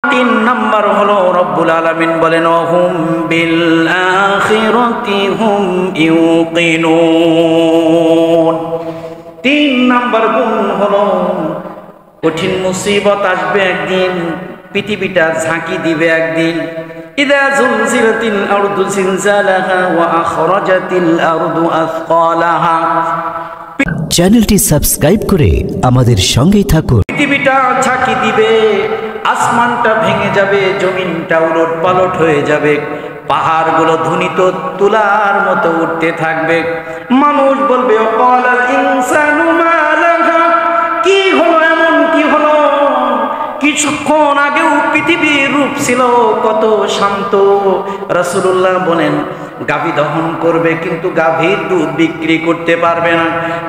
তিন নাম্বার হলো রব্বুল আলামিন বলেন হুম বিল আখিরাতি হুম ইউকিনুন। তিন নাম্বার গুণ হলো কঠিন মুসিবত আসবে একদিন, পৃথিবীটা ঝাঁকি দিবে একদিন। ইযা যুলজিলাতিল আরদু জিলজালাহা ওয়া আখরাজাতিল আরদু আসকালাহা। চ্যানেলটি সাবস্ক্রাইব করে আমাদের সঙ্গেই থাকুন। পৃথিবীটা ঝাঁকি দিবে, আসমানটা ভেঙে যাবে, জমিনটা উলট পালট হয়ে যাবে, পাহাড়গুলো ধ্বনিত তুলার মতো উঠতে থাকবে। মানুষ বলবে অকালাল ইনসানু মা লাহা, কি হলো, এমন কি হলো? কিছুক্ষণ আগেও পৃথিবীর রূপ ছিল কত শান্ত। রাসূলুল্লাহ বলেন গাভী দহন করবে কিন্তু গাভীর দুধ বিক্রি করতে পারবে না,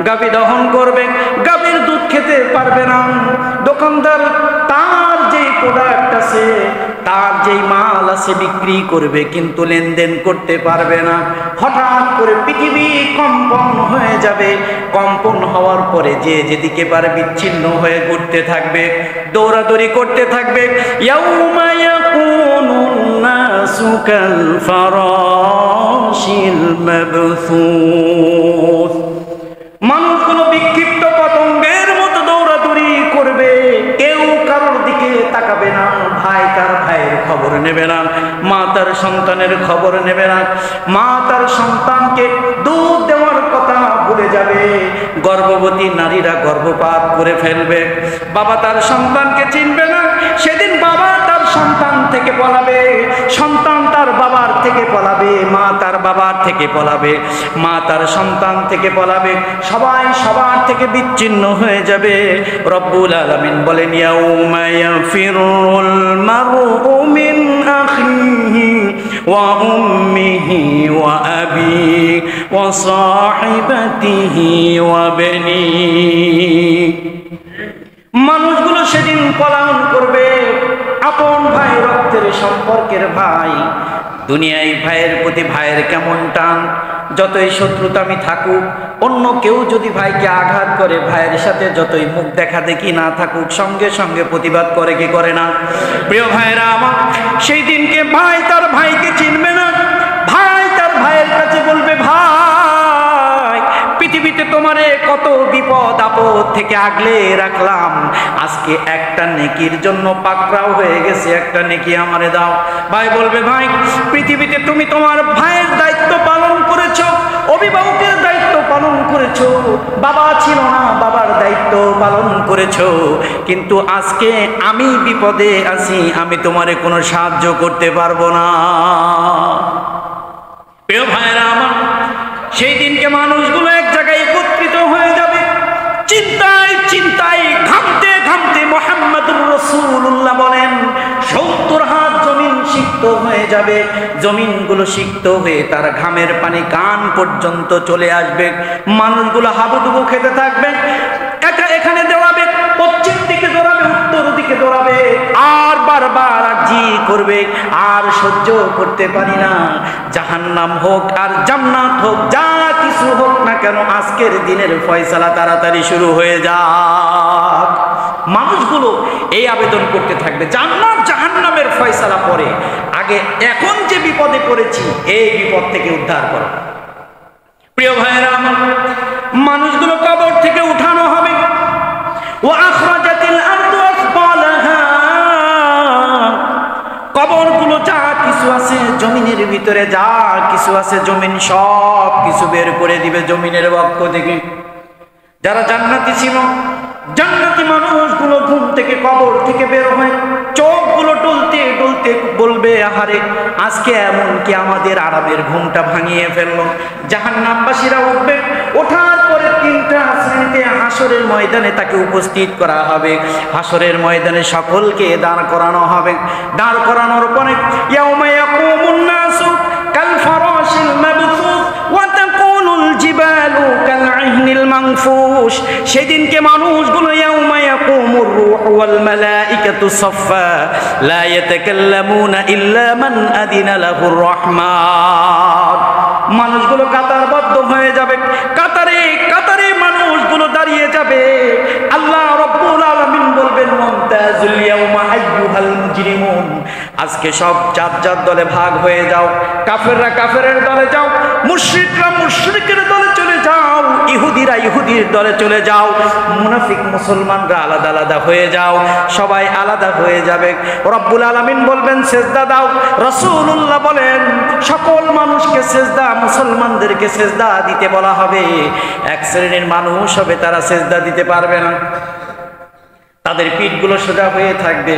গাভী দহন করবে গাভীর দুধ খেতে পারবে না। দোকানদার তার যেই প্রোডাক্ট আছে, তার যেই মাল আছে বিক্রি করবে কিন্তু লেনদেন করতে পারবে না। হঠাৎ করে পৃথিবী কম্পন হয়ে যাবে, কম্পন হওয়ার পরে যে যেদিকে পারে বিচ্ছিন্ন হয়ে ঘুরতে থাকবে, দৌড়াদৌড়ি করতে থাকবে। ইয়াউমা ইয়াকুনুন নাসু কাল ফারাশিল মাবসুস, মানুষগুলো বিক্ষিপ্ত পতঙ্গের মতো দৌড়াদৌড়ি করবে, কেউ কারোর দিকে তাকাবে না, ভাই তার ভাইয়ের খবর নেবে না, মা তার সন্তানের খবর নেবে না, মা তার সন্তানকে দুধ দেওয়ার কথা ভুলে যাবে, গর্ভবতী নারীরা গর্ভপাত করে ফেলবে, বাবা তার সন্তানকে চিনবে না, সেদিন বাবা তার সন্তান থেকে পলাবে, সন্তান তার বাবার থেকে পলাবে, মা তার বাবার থেকে পলাবে, মা তার সন্তান থেকে পলাবে, সবাই সবার থেকে বিচ্ছিন্ন হয়ে যাবে। রব্বুল আলামিন বলেন ইয়াউমা ইয়াফিরুল মারউ মিন আখিহি ওয়া উম্মিহি ওয়া আবিহি ওয়া সাহিবাতিহি ওয়া বানিহি, মানুষগুলো সেদিন পলায়ন করবে আপন ভাই, রক্তের সম্পর্কের ভাই। দুনিয়ায় ভাইয়ের প্রতি ভাইয়ের কেমন টান, যতই শত্রুতামি থাকুক, অন্য কেউ যদি ভাইকে আঘাত করে, ভাইয়ের সাথে যতই মুখ দেখা দেখি না থাকুক, সঙ্গে সঙ্গে প্রতিবাদ করে কি করে না? প্রিয় ভাইয়েরা আমার, সেই দিনকে ভাই তার ভাইকে চিনবে না, ভাই তার ভাইয়ের কাছে বলবে ভাই পৃথিবীতে তোমারে কত বিপদ আপদ থেকে আগলে রাখলাম, আজকে একটা নেকির জন্য পাকড়াও হয়ে গেছে, একটা নেকি আমারে দাও। ভাই বলবে ভাই পৃথিবীতে তুমি তোমার ভাইয়ের দায়িত্ব পালন করেছো, অভিভাবকের দায়িত্ব পালন করেছো, বাবা ছিল না বাবার দায়িত্ব পালন করেছো, কিন্তু আজকে আমি বিপদে আছি, আমি তোমারে কোনো সাহায্য করতে পারবো না। প্রিয় ভাইরা আমার, সেই দিনকে মানুষগুলো এক জায়গায় একত্রিত হয়ে যাবে, চিন্তায় চিন্তায় ঘামতে ঘামতে। মুহাম্মদুর রাসূলুল্লাহ বলেন 70 হাত জমিন সিক্ত হয়ে যাবে, জমিনগুলো সিক্ত হয়ে তার ঘামের পানি কান পর্যন্ত চলে আসবে, মানুষগুলো হাবুডুবু খেতে থাকবে, এখানে দৌড়াবে, পশ্চিম দিকে দৌড়াবে, উত্তর দিকে দৌড়াবে, আর বারবার আরজি করবে, আর সহ্য করতে পারি না, জাহান্নাম হোক আর জান্নাত হোক, যা কিছু হোক না কেন আজকের দিনের ফয়সালা তাড়াতাড়ি শুরু হয়ে যাক। মানুষগুলো এই আবেদন করতে থাকবে, জান্নাত জাহান্নামের ফয়সালা পরে, আগে এখন যে বিপদে পড়েছি এই বিপদ থেকে উদ্ধার করো। প্রিয় ভাইয়েরা আমার, মানুষগুলো কবর থেকে উঠানো হবে, ওয়া আখরাজাতিল আরদু আসকালাহা, কবরগুলো যা কিছু আছে জমিনের ভিতরে, যা কিছু আছে জমিন সব কিছু বের করে দিবে জমিনের পক্ষ থেকে। যারা জান্নাতি ছিল, জান্নাতি মানুষগুলো ঘুম থেকে কবর থেকে বের হয়, চোখগুলো ডলতে ডলতে বলবে আহারে আজকে এমন কি আমাদের আরামের ঘুমটা ভাঙিয়ে ফেললো। জাহান্নামবাসীরা উঠবে, ওঠার পরে 3টা শ্রেণীতে হাসরের ময়দানে তাকে উপস্থিত করা হবে, হাসরের ময়দানে সকলকে দাঁড় করানো হবে, দাঁড় করানোর পরে ইয়াউমা ইয়াকুমুন নাসু কাল ফারাশিল মাবসুস ওয়া তাকুনুল জিবালু কাল আহিনিল মানফুশ, সেদিনকে মানুষগুলো ইয়াউমা ইয়াকুমুর রূহু ওয়াল মালাইকাতু সাফফা লা ইয়াতাকাল্লামুনা ইল্লা মান আদিনা লাহুর রহমান, মানুষগুলো কাতারবদ্ধ হয়ে যাবে, কাতারে কাতারে মানুষগুলো যাবে। আল্লাহ রাব্বুল আলামিন বলবেন মুমতাজুল ইয়াউমা আইয়ুহাল মুজরিমুন। আজকে সব জাত জাত দলে ভাগ হয়ে যাও, কাফেররা কাফেরের দলে যাও, মুশরিকরা মুশরিকের দলে চলে যাও, ইহুদিরা ইহুদির দলে চলে যাও, মুনাফিক মুসলমানরা আলাদা আলাদা হয়ে যাও, সবাই আলাদা হয়ে যাবে। রব্বুল আলামিন বলবেন সেজদা দাও, রাসূলুল্লাহ বলেন সকল মানুষকে সেজদা, মুসলমানদেরকে সেজদা দিতে বলা হবে। এক শ্রেণীর মানুষ হবে তারা সেজদা দিতে পারবে না, তাদের পিঠগুলো সোজা হয়ে থাকবে।